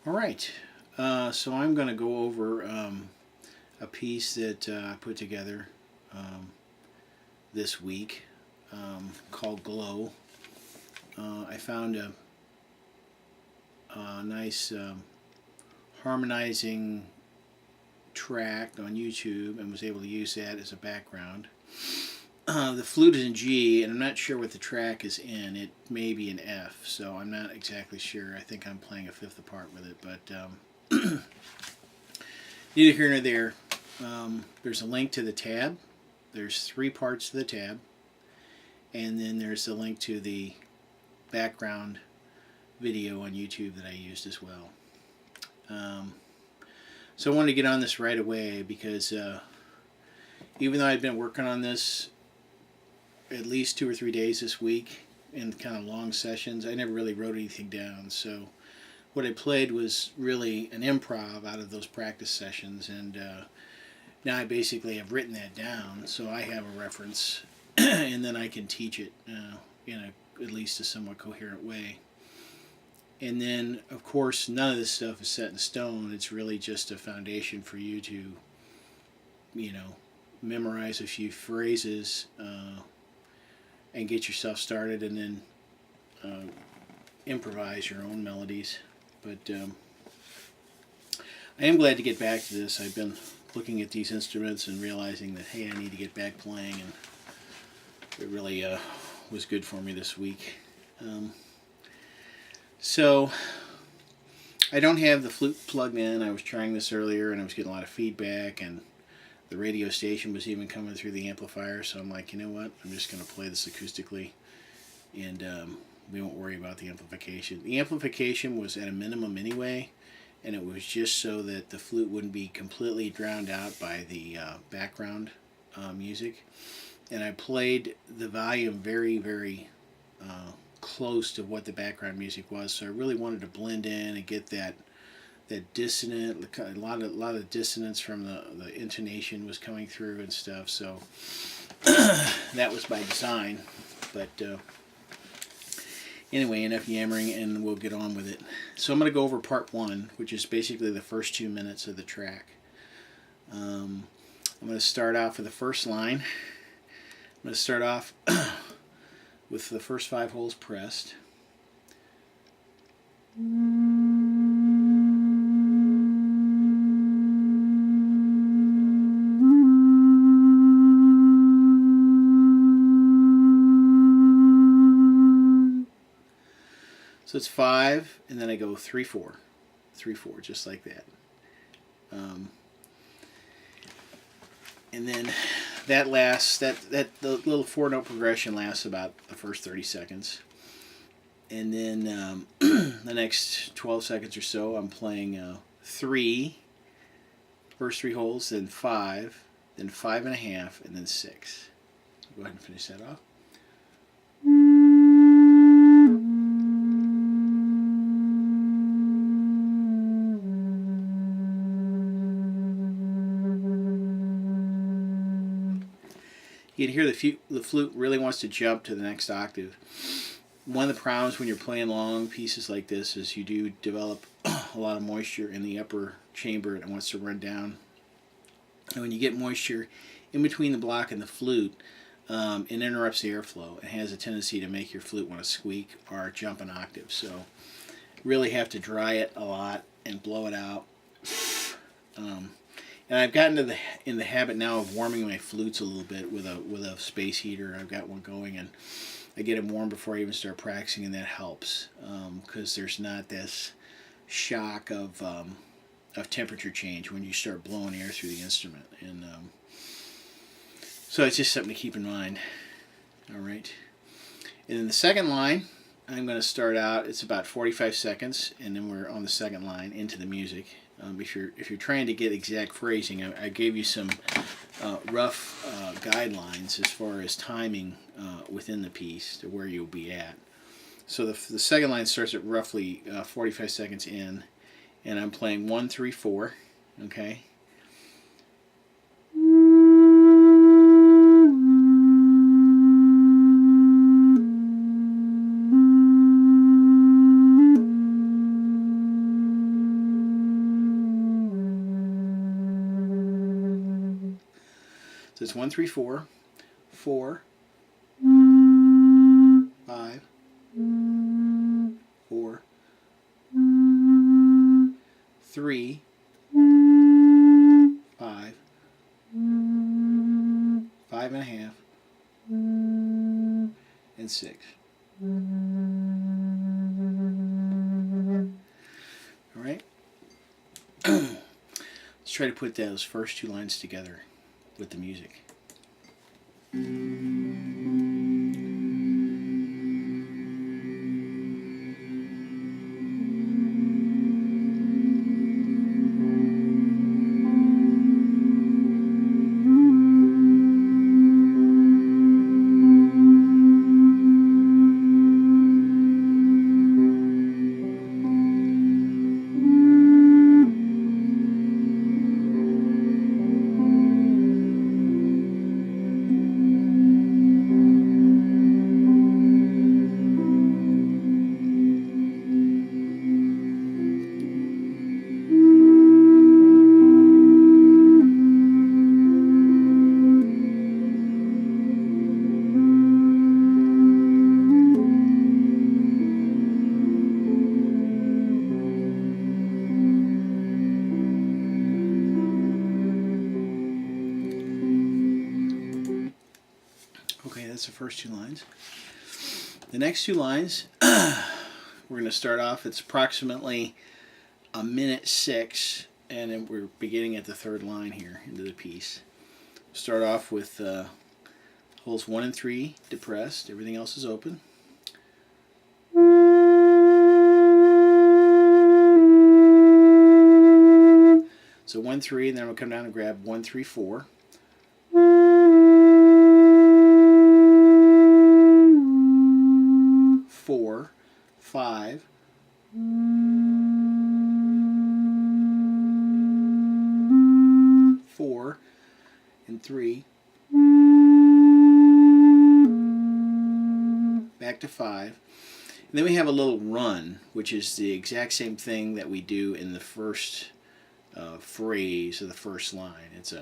All right, so I'm going to go over a piece that I put together this week called Glow. I found a nice harmonizing track on YouTube and was able to use that as a background. The flute is in G, and I'm not sure what the track is in. It may be in F, so I'm not exactly sure. I think I'm playing a fifth apart with it, but neither here nor there. There's a link to the tab. There's 3 parts to the tab, and then there's a link to the background video on YouTube that I used as well. So I wanted to get on this right away because even though I'd been working on this at least 2 or 3 days this week in kind of long sessions, I never really wrote anything down. So what I played was really an improv out of those practice sessions, and now I basically have written that down so I have a reference and then I can teach it in at least a somewhat coherent way. And then, of course, none of this stuff is set in stone. It's really just a foundation for you to, memorize a few phrases and get yourself started, and then improvise your own melodies. But I am glad to get back to this. I've been looking at these instruments and realizing that, hey, I need to get back playing, and it really was good for me this week. So I don't have the flute plugged in. I was trying this earlier and I was getting a lot of feedback, and the radio station was even coming through the amplifier, so I'm like, you know what, I'm just going to play this acoustically, and we won't worry about the amplification. The amplification was at a minimum anyway, and it was just so that the flute wouldn't be completely drowned out by the background music. And I played the volume very, very close to what the background music was, so I really wanted to blend in and get that dissonant, a lot of dissonance from the intonation was coming through and stuff. So that was by design. But anyway, enough yammering, and we'll get on with it. So I'm going to go over part 1, which is basically the first 2 minutes of the track. I'm going to start off with the first line. I'm going to start off with the first 5 holes pressed. So it's 5, and then I go 3/4, 3/4, just like that. And then that lasts, the little 4-note progression lasts about the first 30 seconds. And then the next 12 seconds or so, I'm playing 3, first 3 holes, then 5, then 5.5, and then 6. Go ahead and finish that off. You can hear the flute really wants to jump to the next octave. One of the problems when you're playing long pieces like this is you do develop a lot of moisture in the upper chamber, and it wants to run down. And when you get moisture in between the block and the flute, it interrupts the airflow. It has a tendency to make your flute want to squeak or jump an octave. So really have to dry it a lot and blow it out. And I've gotten in the habit now of warming my flutes a little bit with a space heater. I've got one going, and I get them warm before I even start practicing, and that helps because there's not this shock of temperature change when you start blowing air through the instrument. And so it's just something to keep in mind. All right. And then the second line, I'm going to start out. It's about 45 seconds, and then we're on the second line into the music. If you're trying to get exact phrasing, I gave you some rough guidelines as far as timing within the piece to where you'll be at. So the second line starts at roughly 45 seconds in, and I'm playing 1, 3, 4. Okay. So it's 1, 3, 4, 4, 5, 4, 3, 5, 5.5, and 6. All right. Let's try to put those first two lines together with the music. Okay, that's the first two lines. The next two lines, we're going to start off, it's approximately 1:06, and then we're beginning at the third line here into the piece. Start off with holes 1 and 3 depressed, everything else is open. So 1, 3, and then we'll come down and grab 1, 3, 4. 4, 5, 4, and 3, back to 5. And then we have a little run, which is the exact same thing that we do in the first phrase of the first line. It's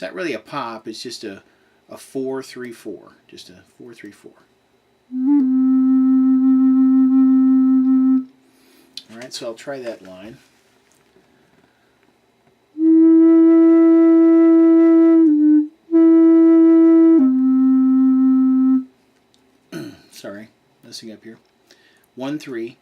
not really a pop, it's just a 4, 3, 4. Just a 4, 3, 4. Alright, so I'll try that line. Sorry, messing up here. 1, 3.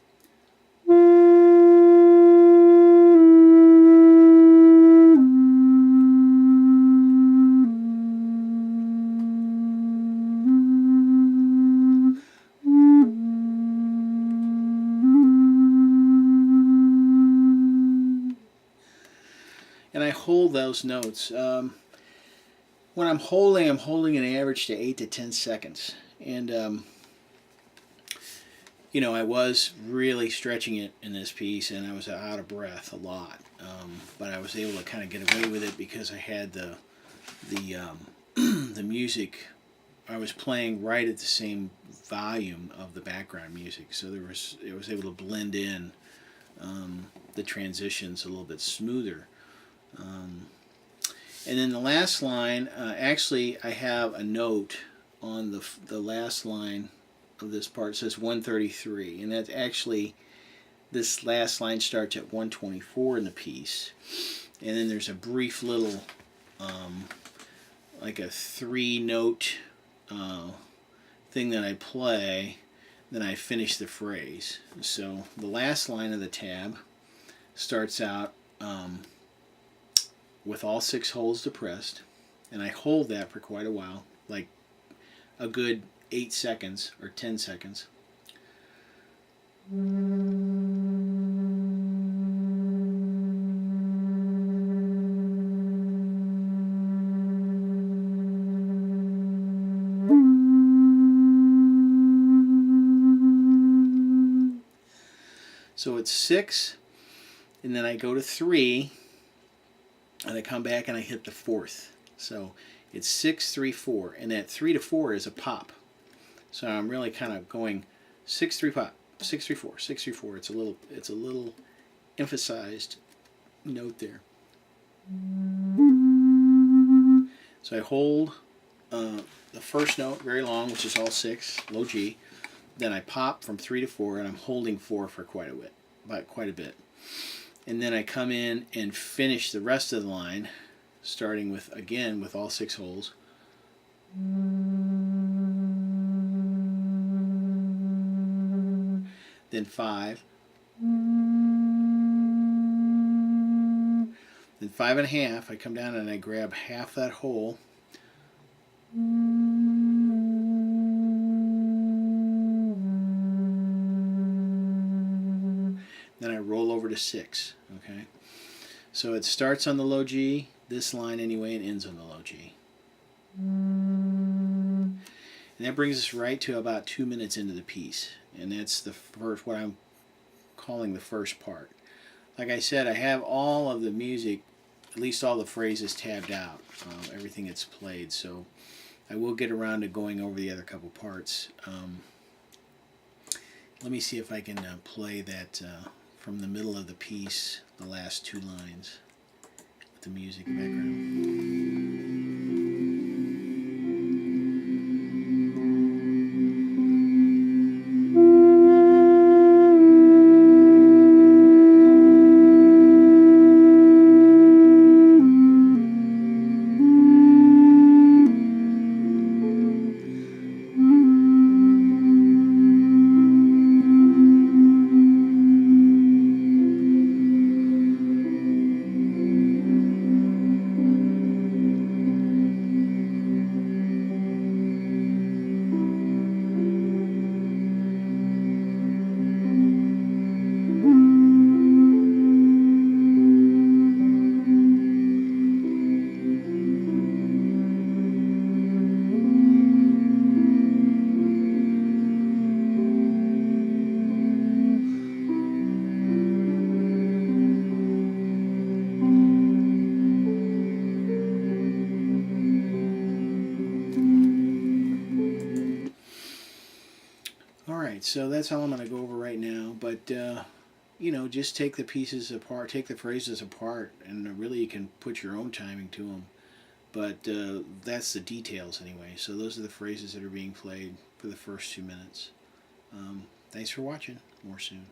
And I hold those notes. When I'm holding an average to 8 to 10 seconds. And, you know, I was really stretching it in this piece, and I was out of breath a lot. But I was able to kind of get away with it because I had the music. I was playing right at the same volume of the background music, so it was able to blend in the transitions a little bit smoother. And then the last line, actually I have a note on the last line of this part. It says 133, and that's actually, this last line starts at 124 in the piece, and then there's a brief little like a 3-note thing that I play, then I finish the phrase. So the last line of the tab starts out with all 6 holes depressed, and I hold that for quite a while, like a good 8 seconds or 10 seconds. So it's 6, and then I go to 3, and I come back and I hit the 4th. So it's 6, 3, 4, and that 3 to 4 is a pop. So I'm really kind of going 6, 3, pop, 6, 3, 4, 6, 3, 4. It's a little emphasized note there. So I hold the first note very long, which is all 6, low G. Then I pop from 3 to 4, and I'm holding 4 for quite a bit. And then I come in and finish the rest of the line, starting with, again, with all 6 holes. Then 5. Then 5.5, I come down and I grab half that hole. Then I roll over to 6, okay? So it starts on the low G, this line anyway, and ends on the low G. And that brings us right to about 2 minutes into the piece. And that's the first, what I'm calling the first part. Like I said, I have all of the music, at least all the phrases, tabbed out, everything that's played. So I will get around to going over the other couple parts. Let me see if I can play that from the middle of the piece, the last 2 lines, with the music background. Alright, so that's all I'm going to go over right now, but you know, just take the pieces apart, take the phrases apart, and really you can put your own timing to them. But that's the details anyway, so those are the phrases that are being played for the first 2 minutes. Thanks for watching. More soon.